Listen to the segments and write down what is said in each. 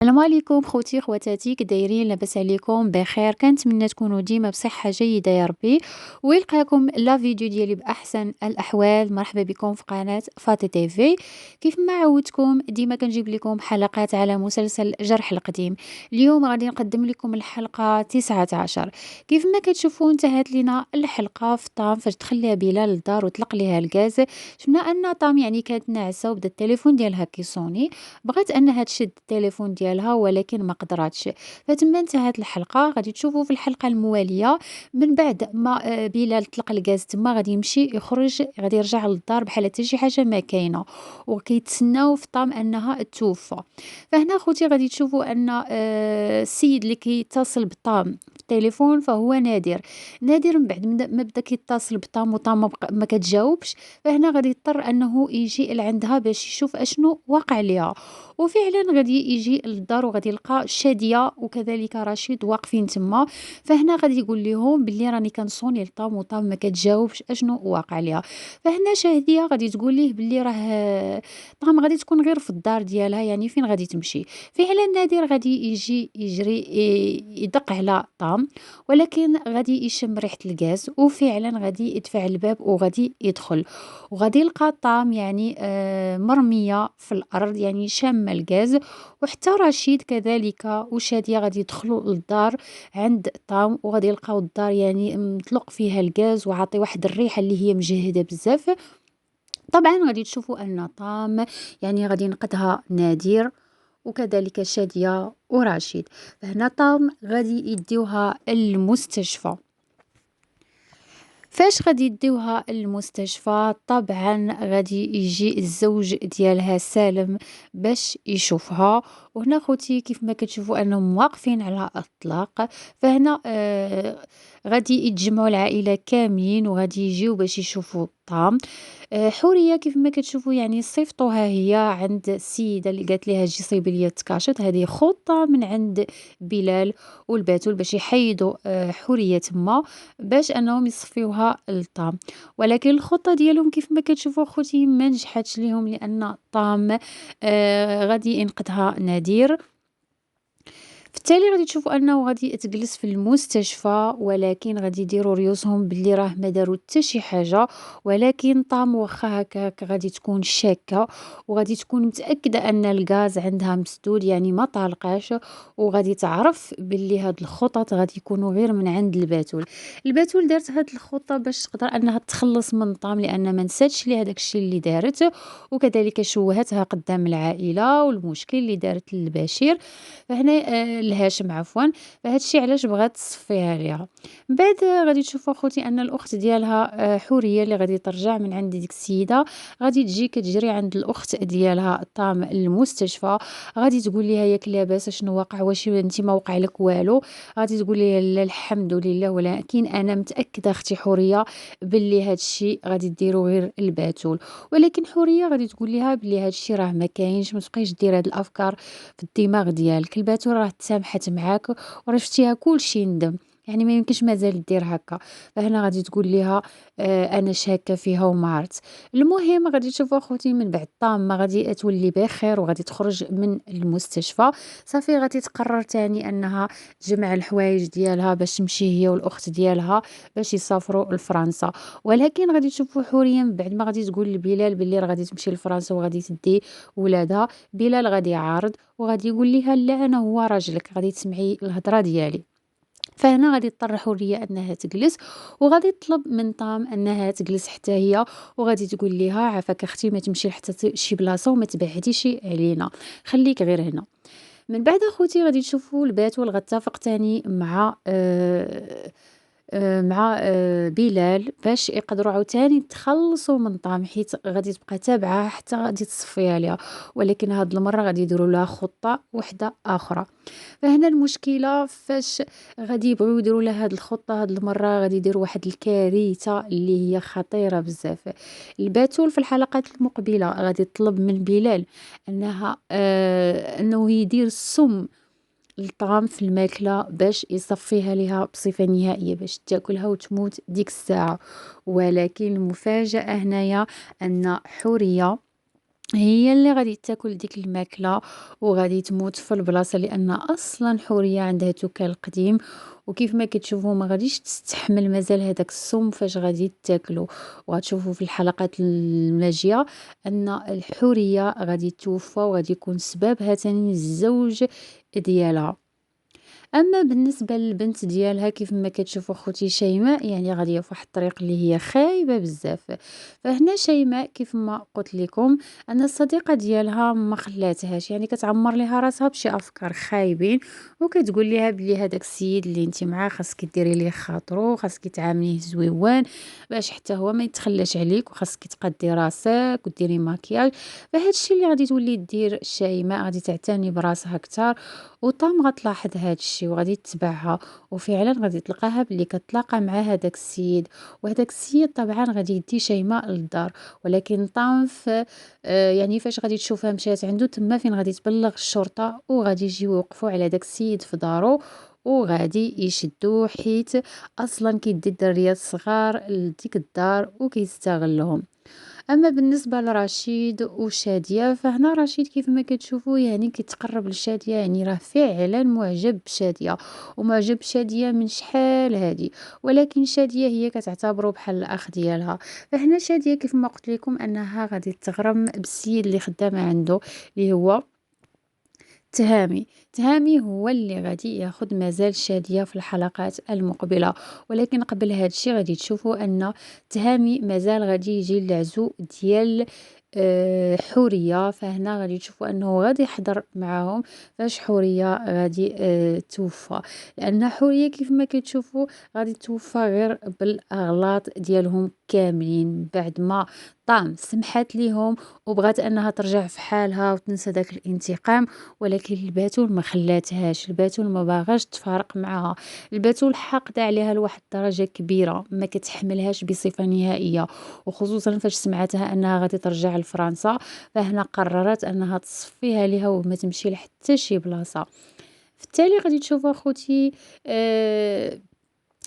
السلام عليكم خوتي خواتاتي، كدايرين؟ لاباس عليكم بخير؟ كنتمنى تكونوا ديما بصحه جيده يا ربي، ويلقاكم لا فيديو ديالي باحسن الاحوال. مرحبا بكم في قناه فاطي تيفي. كيف ما عودتكم ديما كنجيب لكم حلقات على مسلسل جرح القديم. اليوم غادي نقدم لكم الحلقه 19. كيف ما كتشوفوا انتهت لنا الحلقه في طام فاش دخل ليها بلال للدار وطلق ليها الغاز. شفنا ان طام كانت ناعسه وبدا التليفون ديالها كيصوني. بغات انها تشد التليفون ديالها ولكن ما قدراتش. فتما انتهت الحلقه. غادي تشوفوا في الحلقه المواليه من بعد ما بلال طلق الغاز تما غادي يمشي يخرج، غادي يرجع للدار بحال حتى شي حاجه ما كاينه، وكيتسناو في طام انها توفى. فهنا خوتي غادي تشوفوا ان السيد اللي كيتصل بطام في التليفون فهو نادر. نادر من بعد ما بدا كيتصل بطام وطام ما كتجاوبش، فهنا غادي يضطر انه يجي لعندها باش يشوف اشنو واقع ليها. وفعلا غادي يجي للدار وغادي يلقى شادية وكذلك رشيد واقفين تما. فهنا غادي يقول لهم باللي راني كنصوني لطام وطام ما كتجاوبش اشنو واقع ليها. فهنا شادية غادي تقول ليه باللي راه طام غادي تكون غير في الدار ديالها، يعني فين غادي تمشي. فعلا نادر غادي يجي يجري يدق على طام، ولكن غادي يشم ريحة الغاز وفعلا غادي يدفع الباب وغادي يدخل. وغادي يلقى طام مرمية في الأرض، يعني شامة الغاز. وحتى رشيد كذلك وشادية غادي يدخلوا للدار عند طام، وغادي يلقاو الدار مطلق فيها الغاز وعاطي واحد الريحة اللي هي مجهدة بزاف. طبعا غادي تشوفوا أن طام غادي ينقذها نادر وكذلك شادية ورشيد. فهنا طام غادي يديوها المستشفى. فاش غادي يديوها المستشفى طبعا غادي يجي الزوج ديالها سالم باش يشوفها. وهنا خوتي كيف ما كتشوفوا انهم واقفين على الطلاق. فهنا غادي يتجمعوا العائله كاملين وغادي يجيو باش يشوفوا الطعام. حوريه كيف ما كتشوفوا صيفطوها هي عند السيده اللي قالت لها جي صيبي ليا التكاشط. هذه خطه من عند بلال والباتول باش يحيدوا حوريه تما باش انهم يصفيوها لطام. ولكن الخطه ديالهم كيف ما كتشوفوا خوتي ما نجحتش ليهم، لان طام غادي ينقذها نادر. في التالي غادي تشوفوا انه غادي تجلس في المستشفى، ولكن غادي يديروا ريوسهم باللي راه ما داروا حتى شي حاجه. ولكن طام واخا هكاك غادي تكون شاكه وغادي تكون متاكده ان الغاز عندها مسدود، يعني ما طالقاش. وغادي تعرف باللي هاد الخطط غادي يكونوا غير من عند الباتول. الباتول دارت هاد الخطه باش تقدر انها تخلص من طام، لان ما نساتش لي هذاك الشيء اللي دارت، وكذلك شوهتها قدام العائله والمشكل اللي دارت للبشير. فهنا لهاشم عفوا. فهاد الشيء علاش بغات تصفيها ليها. من بعد غادي تشوفوا اخوتي ان الاخت ديالها حوريه اللي غادي ترجع من عند ديك السيده، غادي تجي كتجري عند الاخت ديالها طام المستشفى. غادي تقول لها ياك لاباس شنو واقع، واش انت ما وقع لك والو؟ غادي تقول لها لا الحمد لله، ولكن انا متاكده اختي حوريه باللي هاد الشيء غادي ديروا غير الباتول. ولكن حوريه غادي تقول لها باللي هاد الشيء راه ما كاينش، ما تبقيش دير هاد الافكار في الدماغ ديالك. الباتول راه تسامحت معاك وراه شفتيها كلشي ندم، يعني ما يمكنش مازال دير هكا. فهنا غادي تقول لها انا شاكه فيها وما عرفت. المهم غادي تشوفوا اخوتي من بعد طامه غادي تولي بخير وغادي تخرج من المستشفى. صافي غادي تقرر تاني انها تجمع الحوايج ديالها باش تمشي هي والاخت ديالها باش يسافروا لفرنسا. ولكن غادي تشوفوا حوريه من بعد ما غادي تقول لبلال باللي راه غادي تمشي لفرنسا وغادي تدي ولادها، بلال غادي يعارض وغادي يقول لها لا انا هو راجلك، غادي تسمعي الهضره ديالي. فهنا غادي تضطر حوريه انها تجلس، وغادي تطلب من طام انها تجلس حتى هي. وغادي تقول لها عافاك اختي ما تمشي حتى شي بلاصه وما تبعديش علينا، خليك غير هنا. من بعد اخوتي غادي تشوفوا الباتول غتفق تاني مع بلال باش يقدروا عاوتاني يتخلصوا من طعم، حيت غادي تبقى تابعة حتى غادي تصفيها ليها. ولكن هاد المرة غادي يديروا لها خطة وحدة أخرى. فهنا المشكلة فاش غادي يبغيو يديروا لها هاد الخطة، هاد المرة غادي يديروا واحد الكارثة اللي هي خطيرة بزاف. الباتول في الحلقات المقبلة غادي تطلب من بلال أنه يدير السم الطعام في الماكلة باش يصفيها ليها بصفة نهائية باش تاكلها وتموت ديك الساعة. ولكن المفاجأة هنايا أن حورية هي اللي غادي تاكل ديك الماكلة وغادي تموت في البلاصة، لأن أصلا حورية عندها توكل قديم، وكيف ما كتشوفوا ما غاديش تستحمل مازال هذاك السم فاش غادي تاكلو. وغتشوفوا في الحلقات الماجية أن الحورية غادي توفى وغادي يكون سببها تاني الزوج ديالها. أما بالنسبة للبنت ديالها كيف ما كتشوفوا خوتي شيماء، يعني غادية في واحد الطريق اللي هي خايبة بزاف. فهنا شيماء كيف ما قلت لكم أن الصديقة ديالها ما خلاتهاش، يعني كتعمر ليها راسها بشي أفكار خايبين، وكتقول ليها بلي هذاك السيد اللي انت معاه خاصك ديري ليه خاطرو، خاصك تعامليه زويوان باش حتى هو ما يتخلاش عليك، وخاصك تقدي راسك وديري ماكياج. فهاد الشيء اللي غادي تولي دير شيماء، غادي تعتني براسها اكثر. وطام غتلاحظ هاد الشي وغادي تتبعها، وفعلا غادي تلقاها بلي كتلاقى مع هداك السيد. وهداك السيد طبعا غادي يدي شيماء للدار، ولكن طام في يعني فاش غادي تشوفها مشات عنده تما فين غادي تبلغ الشرطة، وغادي يجيو يوقفوا على داك السيد في دارو، وغادي يشدوه حيت اصلا كيدي الدريات الصغار لديك الدار وكيستغلهم. أما بالنسبة لرشيد وشادية، فهنا رشيد كيف ما كتشوفوا يعني كيتقرب لشادية، يعني راه فعلا معجب بشادية، ومعجب بشادية من شحال هادي، ولكن شادية هي كتعتبره بحال الأخ ديالها. فهنا شادية كيف ما قلت لكم أنها غادي تغرم بالسيد اللي خدامة عنده، اللي هو تهامي. تهامي هو اللي غادي ياخد مازال شادية في الحلقات المقبلة، ولكن قبل هاد الشي غادي تشوفوا أن تهامي مازال غادي يجي العزو ديال حورية. فهنا غادي تشوفوا أنه غادي يحضر معاهم فاش حورية غادي توفى، لأن حورية كيف ما كتشوفوا غادي توفى غير بالأغلاط ديالهم كاملين، بعد ما طام سمحات ليهم وبغات أنها ترجع في حالها وتنسى داك الانتقام، ولكن الباتول ما خلاتهاش. الباتول ما باغاش تفارق معها، الباتول حاقده عليها لواحد الدرجه كبيره ما كتحملهاش بصفه نهائيه، وخصوصا فاش سمعتها انها غادي ترجع لفرنسا، فهنا قررت انها تصفيها ليها وما تمشي لحتى شي بلاصه. في التالي غادي تشوف اخوتي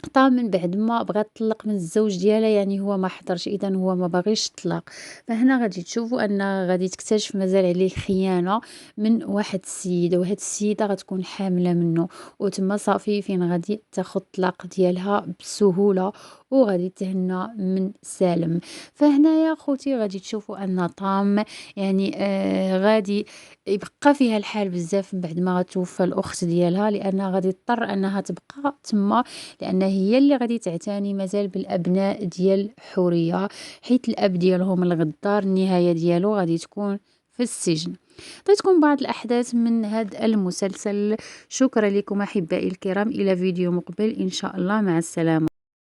حتى من بعد ما بغات تطلق من الزوج ديالها، يعني هو ما حضرش، اذا هو ما باغيش الطلاق. فهنا غادي تشوفوا ان غادي تكتشف مازال عليه خيانه من واحد السيده، وهاد السيده غتكون حامله منه، وتما صافي فين غادي تاخذ الطلاق ديالها بسهوله وغادي تهنى من سالم. فهنا يا خوتي غادي تشوفوا ان طام يعني غادي يبقى فيها الحال بزاف من بعد ما غتوفى الاخت ديالها، لانها غادي تضطر انها تبقى تما، لأن هي اللي غادي تعتني مازال بالأبناء ديال حورية، حيت الأب ديالهم الغدار النهاية ديالو غادي تكون في السجن. عطيتكم بعض الأحداث من هذا المسلسل. شكرا لكم أحبائي الكرام، إلى فيديو مقبل إن شاء الله، مع السلامة.